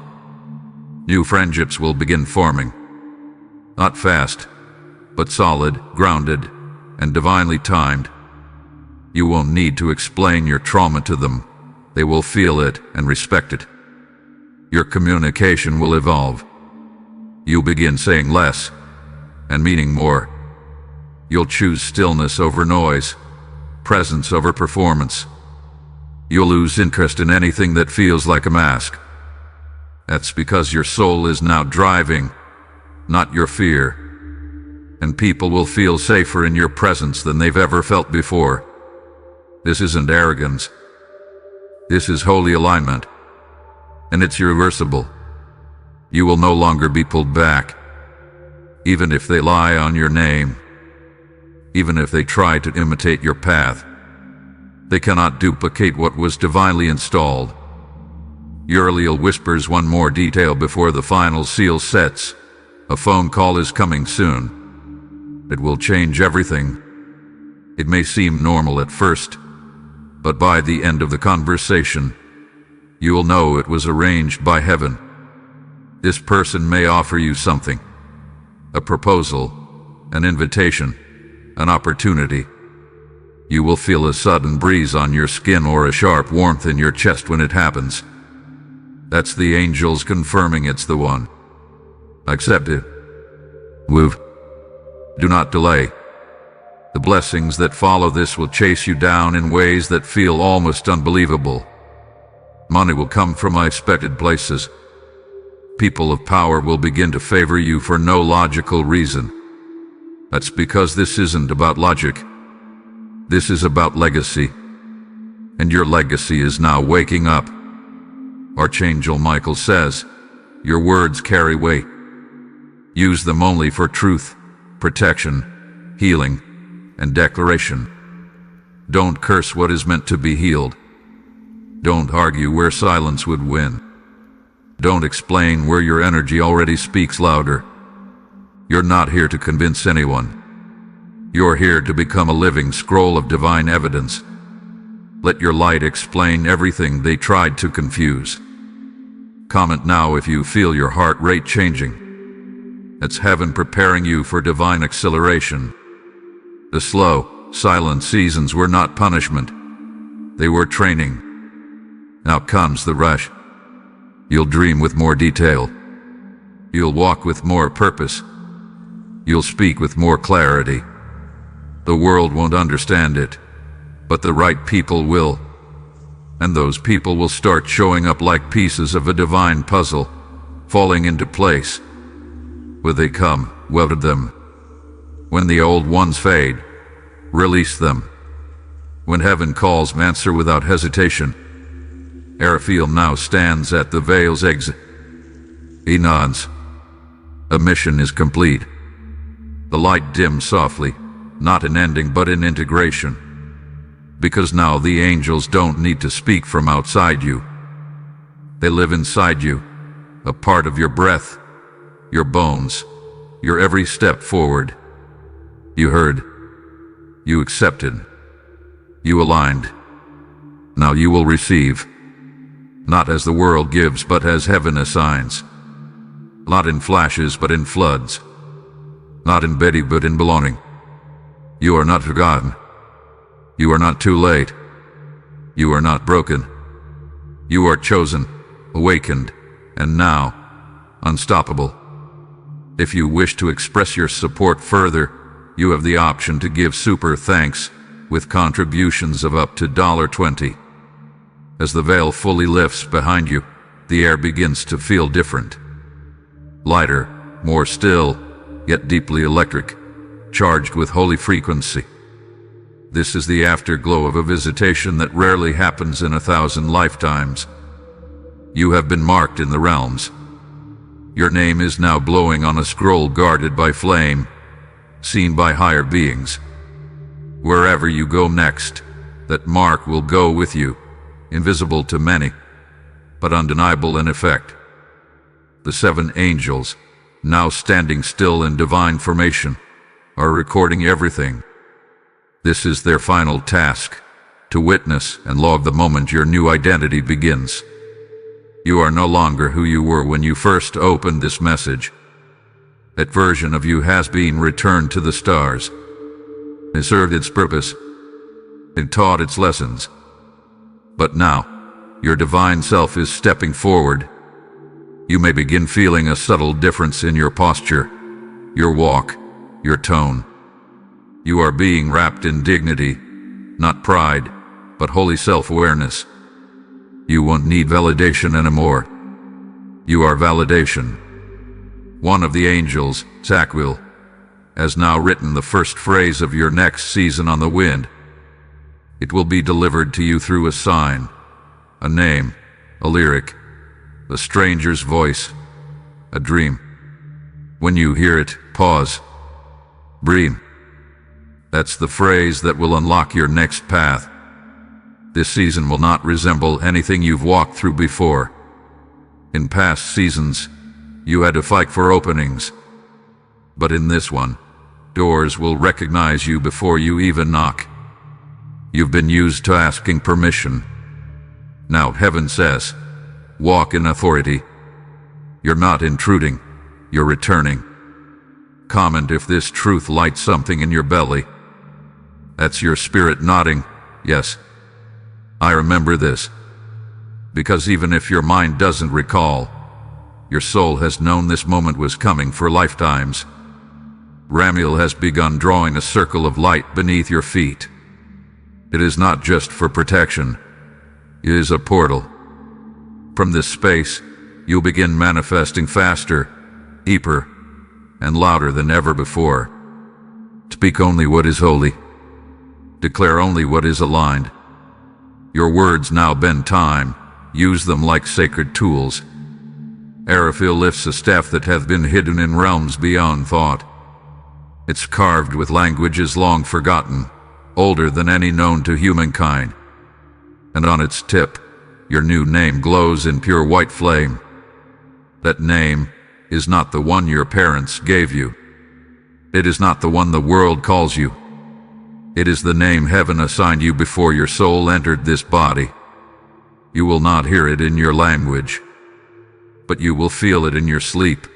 New friendships will begin forming. Not fast, but solid, grounded, and divinely timed. You won't need to explain your trauma to them. They will feel it and respect it. Your communication will evolve. You'll begin saying less and meaning more. You'll choose stillness over noise, presence over performance. You'll lose interest in anything that feels like a mask. That's because your soul is now driving, not your fear. And people will feel safer in your presence than they've ever felt before. This isn't arrogance. This is holy alignment. And it's irreversible. You will no longer be pulled back. Even if they lie on your name. Even if they try to imitate your path. They cannot duplicate what was divinely installed. Uriel whispers one more detail before the final seal sets. A phone call is coming soon. It will change everything. It may seem normal at first, but by the end of the conversation, you will know it was arranged by heaven. This person may offer you something. A proposal, an invitation, an opportunity. You will feel a sudden breeze on your skin or a sharp warmth in your chest when it happens. That's the angels confirming it's the one. Accept it. Move. Do not delay. The blessings that follow this will chase you down in ways that feel almost unbelievable. Money will come from unexpected places. People of power will begin to favor you for no logical reason. That's because this isn't about logic. This is about legacy. And your legacy is now waking up. Archangel Michael says, your words carry weight. Use them only for truth, protection, healing, and declaration. Don't curse what is meant to be healed. Don't argue where silence would win. Don't explain where your energy already speaks louder. You're not here to convince anyone. You're here to become a living scroll of divine evidence. Let your light explain everything they tried to confuse. Comment now if you feel your heart rate changing. It's heaven preparing you for divine acceleration. The slow, silent seasons were not punishment. They were training. Now comes the rush. You'll dream with more detail. You'll walk with more purpose. You'll speak with more clarity. The world won't understand it, but the right people will. And those people will start showing up like pieces of a divine puzzle, falling into place. When they come, welcome them. When the old ones fade, release them. When heaven calls, answer without hesitation. Raphael now stands at the veil's exit. He nods. A mission is complete. The light dims softly, not in ending but in integration. Because now the angels don't need to speak from outside you. They live inside you, a part of your breath, your bones, your every step forward. You heard. You accepted. You aligned. Now you will receive. Not as the world gives, but as heaven assigns. Not in flashes, but in floods. Not in Betty, but in belonging. You are not forgotten. You are not too late. You are not broken. You are chosen, awakened, and now, unstoppable. If you wish to express your support further, you have the option to give super thanks with contributions of up to $20. As the veil fully lifts behind you, the air begins to feel different. Lighter, more still, yet deeply electric, charged with holy frequency. This is the afterglow of a visitation that rarely happens in 1,000 lifetimes. You have been marked in the realms. Your name is now glowing on a scroll guarded by flame, seen by higher beings. Wherever you go next, that mark will go with you. Invisible to many, but undeniable in effect. The 7 angels, now standing still in divine formation, are recording everything. This is their final task, to witness and log the moment your new identity begins. You are no longer who you were when you first opened this message. That version of you has been returned to the stars. It served its purpose. It taught its lessons. But now, your divine self is stepping forward. You may begin feeling a subtle difference in your posture, your walk, your tone. You are being wrapped in dignity, not pride, but holy self-awareness. You won't need validation anymore. You are validation. One of the angels, Sakwil, has now written the first phrase of your next season on the wind. It will be delivered to you through a sign, a name, a lyric, a stranger's voice, a dream. When you hear it, pause. Breathe. That's the phrase that will unlock your next path. This season will not resemble anything you've walked through before. In past seasons, you had to fight for openings. But in this one, doors will recognize you before you even knock. You've been used to asking permission. Now heaven says, walk in authority. You're not intruding, you're returning. Comment if this truth lights something in your belly. That's your spirit nodding, yes. I remember this. Because even if your mind doesn't recall, your soul has known this moment was coming for lifetimes. Ramiel has begun drawing a circle of light beneath your feet. It is not just for protection. It is a portal. From this space, you'll begin manifesting faster, deeper, and louder than ever before. Speak only what is holy. Declare only what is aligned. Your words now bend time. Use them like sacred tools. Arafil lifts a staff that hath been hidden in realms beyond thought. It's carved with languages long forgotten, older than any known to humankind. And on its tip, your new name glows in pure white flame. That name is not the one your parents gave you. It is not the one the world calls you. It is the name heaven assigned you before your soul entered this body. You will not hear it in your language, but you will feel it in your sleep,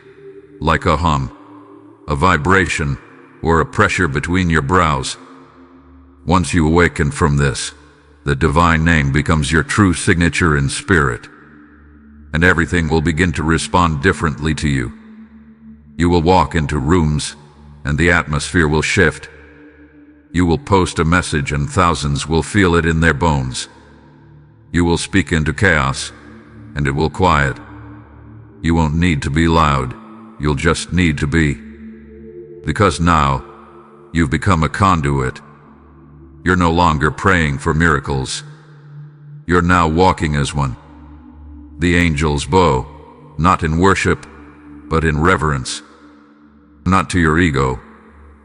like a hum, a vibration, or a pressure between your brows. Once you awaken from this, the divine name becomes your true signature in spirit, and everything will begin to respond differently to you. You will walk into rooms, and the atmosphere will shift. You will post a message and thousands will feel it in their bones. You will speak into chaos, and it will quiet. You won't need to be loud, you'll just need to be. Because now, you've become a conduit. You're no longer praying for miracles. You're now walking as one. The angel's bow, not in worship, but in reverence. Not to your ego,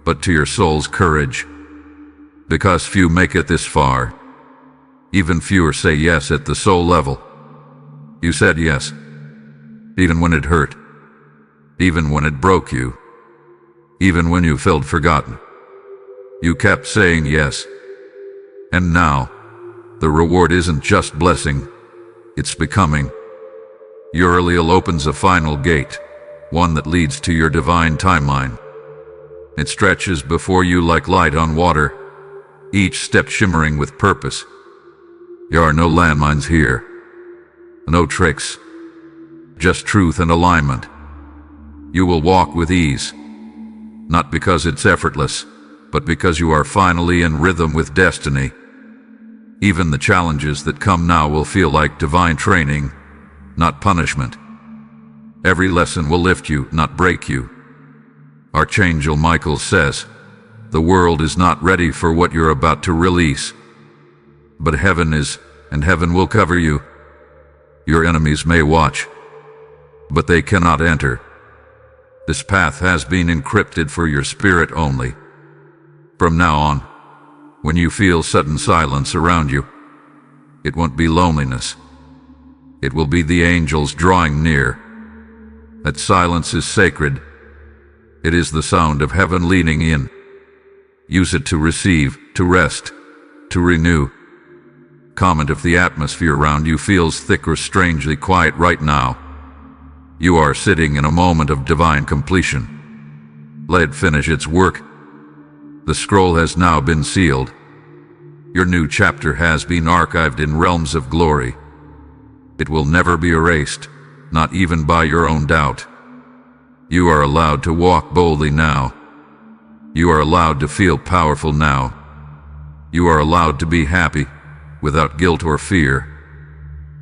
but to your soul's courage. Because few make it this far. Even fewer say yes at the soul level. You said yes. Even when it hurt. Even when it broke you. Even when you felt forgotten. You kept saying yes. And now, the reward isn't just blessing, it's becoming. Uriel opens a final gate, one that leads to your divine timeline. It stretches before you like light on water, each step shimmering with purpose. There are no landmines here, no tricks, just truth and alignment. You will walk with ease, not because it's effortless, but because you are finally in rhythm with destiny. Even the challenges that come now will feel like divine training, not punishment. Every lesson will lift you, not break you. Archangel Michael says, the world is not ready for what you're about to release. But heaven is, and heaven will cover you. Your enemies may watch, but they cannot enter. This path has been encrypted for your spirit only. From now on, when you feel sudden silence around you, it won't be loneliness. It will be the angels drawing near. That silence is sacred. It is the sound of heaven leaning in. Use it to receive, to rest, to renew. Comment if the atmosphere around you feels thick or strangely quiet right now. You are sitting in a moment of divine completion. Let it finish its work. The scroll has now been sealed. Your new chapter has been archived in realms of glory. It will never be erased, not even by your own doubt. You are allowed to walk boldly now. You are allowed to feel powerful now. You are allowed to be happy, without guilt or fear.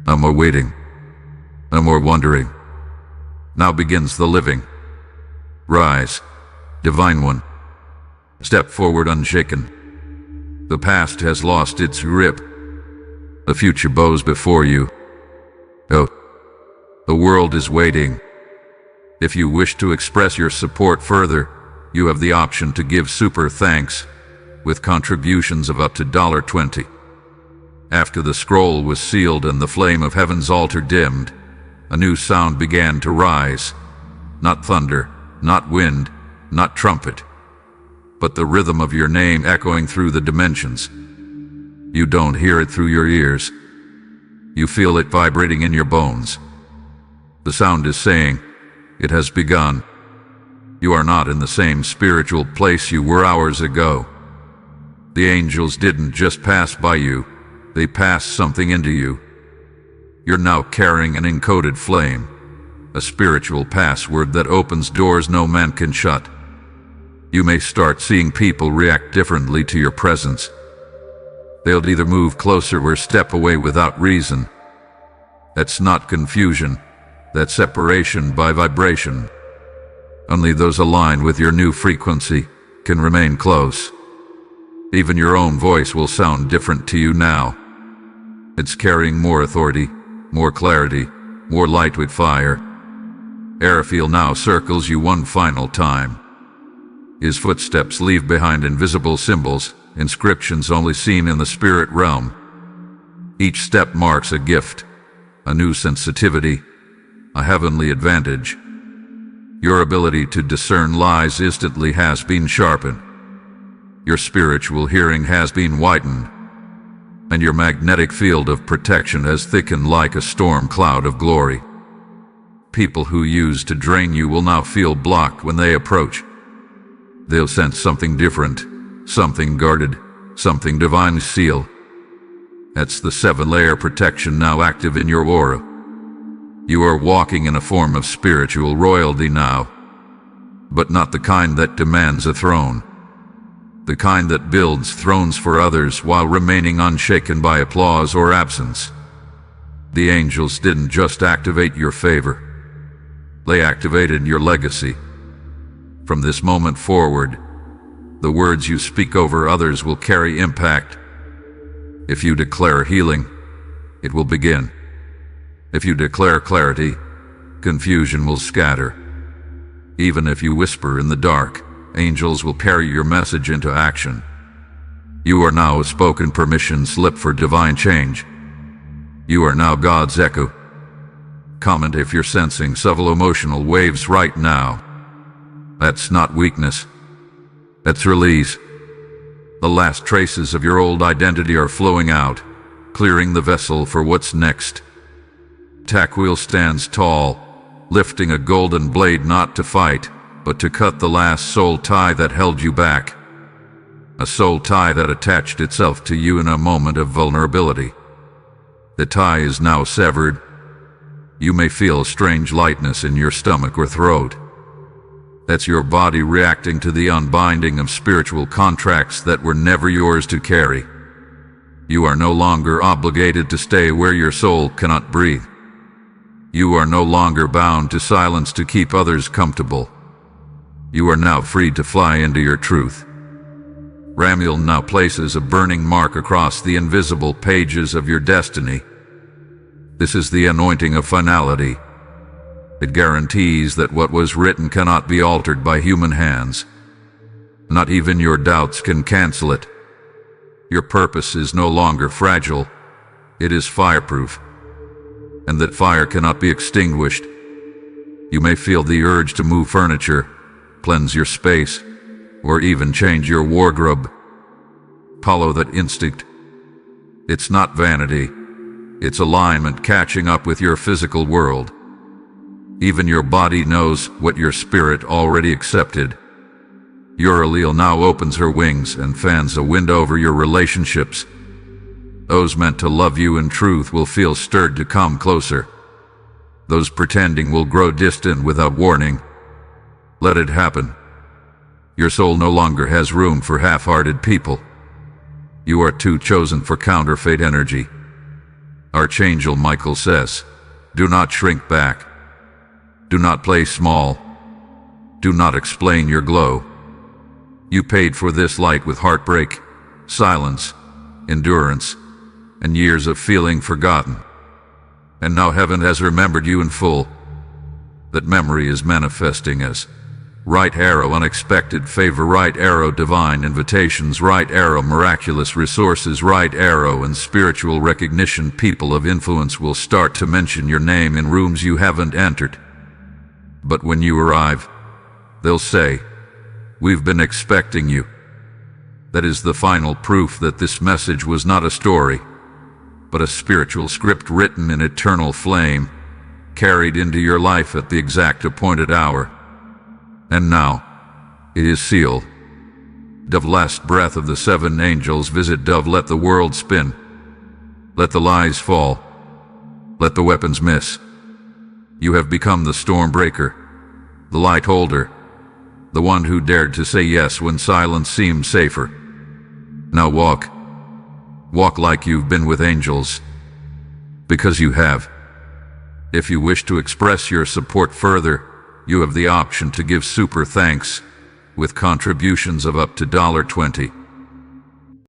No more waiting. No more wondering. Now begins the living. Rise, Divine One. Step forward unshaken. The past has lost its grip. The future bows before you. Oh, the world is waiting. If you wish to express your support further, you have the option to give super thanks, with contributions of up to $20. After the scroll was sealed and the flame of heaven's altar dimmed, a new sound began to rise. Not thunder, not wind, not trumpet, but the rhythm of your name echoing through the dimensions. You don't hear it through your ears. You feel it vibrating in your bones. The sound is saying, "It has begun." You are not in the same spiritual place you were hours ago. The angels didn't just pass by you, they passed something into you. You're now carrying an encoded flame, a spiritual password that opens doors no man can shut. You may start seeing people react differently to your presence. They'll either move closer or step away without reason. That's not confusion, that's separation by vibration. Only those aligned with your new frequency can remain close. Even your own voice will sound different to you now. It's carrying more authority, more clarity, more light with fire. Araphil now circles you one final time. His footsteps leave behind invisible symbols, inscriptions only seen in the spirit realm. Each step marks a gift, a new sensitivity, a heavenly advantage. Your ability to discern lies instantly has been sharpened. Your spiritual hearing has been widened, and your magnetic field of protection has thickened like a storm cloud of glory. People who used to drain you will now feel blocked when they approach. They'll sense something different, something guarded, something divine seal. That's the 7-layer protection now active in your aura. You are walking in a form of spiritual royalty now, but not the kind that demands a throne. The kind that builds thrones for others while remaining unshaken by applause or absence. The angels didn't just activate your favor. They activated your legacy. From this moment forward, the words you speak over others will carry impact. If you declare healing, it will begin. If you declare clarity, confusion will scatter. Even if you whisper in the dark, angels will carry your message into action. You are now a spoken permission slip for divine change. You are now God's echo. Comment if you're sensing subtle emotional waves right now. That's not weakness. That's release. The last traces of your old identity are flowing out, clearing the vessel for what's next. Takwheel stands tall, lifting a golden blade not to fight, but to cut the last soul tie that held you back. A soul tie that attached itself to you in a moment of vulnerability. The tie is now severed. You may feel a strange lightness in your stomach or throat. That's your body reacting to the unbinding of spiritual contracts that were never yours to carry. You are no longer obligated to stay where your soul cannot breathe. You are no longer bound to silence to keep others comfortable. You are now free to fly into your truth. Ramiel now places a burning mark across the invisible pages of your destiny. This is the anointing of finality. It guarantees that what was written cannot be altered by human hands. Not even your doubts can cancel it. Your purpose is no longer fragile. It is fireproof. And that fire cannot be extinguished. You may feel the urge to move furniture, cleanse your space, or even change your wardrobe. Follow that instinct. It's not vanity. It's alignment catching up with your physical world. Even your body knows what your spirit already accepted. Your allele now opens her wings and fans a wind over your relationships. Those meant to love you in truth will feel stirred to come closer. Those pretending will grow distant without warning. Let it happen. Your soul no longer has room for half-hearted people. You are too chosen for counterfeit energy. Archangel Michael says, do not shrink back. Do not play small. Do not explain your glow. You paid for this light with heartbreak, silence, endurance, and years of feeling forgotten. And now heaven has remembered you in full. That memory is manifesting as right arrow unexpected favor, right arrow divine invitations, right arrow miraculous resources, right arrow and spiritual recognition. People of influence will start to mention your name in rooms you haven't entered. But when you arrive, they'll say, we've been expecting you. That is the final proof that this message was not a story, but a spiritual script written in eternal flame, carried into your life at the exact appointed hour. And now, it is sealed. Dove, last breath of the 7 angels, visit Dove, let the world spin. Let the lies fall. Let the weapons miss. You have become the storm breaker, the light holder, the one who dared to say yes when silence seemed safer. Now walk. Walk like you've been with angels. Because you have. If you wish to express your support further, you have the option to give super thanks with contributions of up to $20.